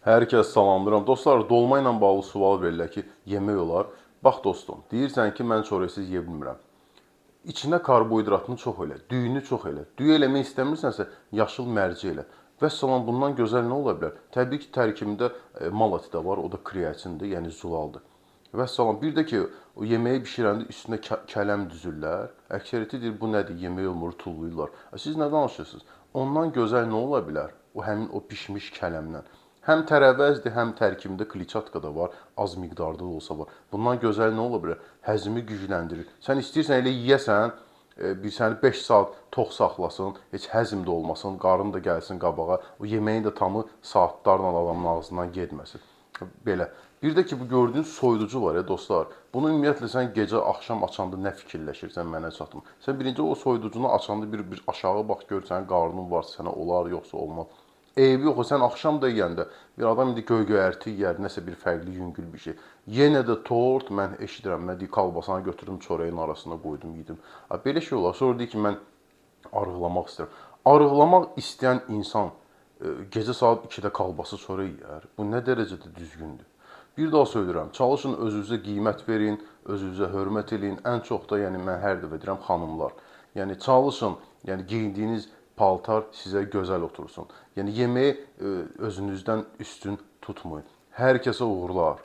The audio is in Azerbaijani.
Hər kəs salamlayıram. Dostlar, dolma ilə bağlı sual verirlər ki, yemək olar. Bax dostum, deyirsən ki, mən çörəksiz yeyə bilmirəm. İçinə karbohidratını çox elə, düyünü çox elə. Düyü eləmək istəmirsənsə, yaşıl mərci elə. Vəssalam, bundan gözəl nə ola bilər? Təbii ki, tərkibində mal əti də var, o da kreatindir, yəni zulaldır. Vəssalam, bir də ki, o yeməyi bişirəndə üstünə kələm düzürlər. Əksəriyyəti deyir, bu nədir, yemək olmur, tullayırlar. Siz nə danışırsınız? Ondan gözəl nə ola bilər? O həmin o bişmiş kələmdən. Həm tərəvəzdir, həm tərkibində kletçatka da var, az miqdarda da olsa var. Bundan gözəl nə ola bilər? Həzmi gücləndirir. Sən istəyirsən elə yeyəsən, bir səni 5 saat tox saxlasın, heç həzm də olmasın, qarın da gəlsin qabağa, o yeməyin də tamı saatlarla adamın ağzından getməsin. Belə. Bir də ki, bu gördüyünüz soyuducu var ya dostlar. Bunu ümumiyyətlə sən gecə, axşam açanda nə fikirləşirsən, mənə çatmır. Sən birinci o soyuducunu açanda bir aşağı bax, gör sənin qarnın varsa, sənə olar, yoxsa olmaz. Eybi yox, sən axşam da yeyəndə bir adam indi göy-göyərti yeyər, nəsə bir fərqli yüngül bir şey. Yenə də tort mən eşidirəm, mən deyir, kalbasanı götürdüm, çörəyin arasına qoydum, yedim. Belə şey olar. Sonra deyir ki, mən arıqlamaq istəyirəm. Arıqlamaq istəyən insan gecə saat 2-də kalbası çörək yeyər. Bu nə dərəcədə düzgündür? Bir daha söylürəm, çalışın özünüzə qiymət verin, özünüzə hörmət eləyin. Ən çox da, yəni mən hər dəfə deyirəm, xanımlar. Yəni çalışın, yəni geyindiyiniz paltar sizə gözəl otursun. Yəni yeməyi özünüzdən üstün tutmayın. Hər kəsə uğurlar.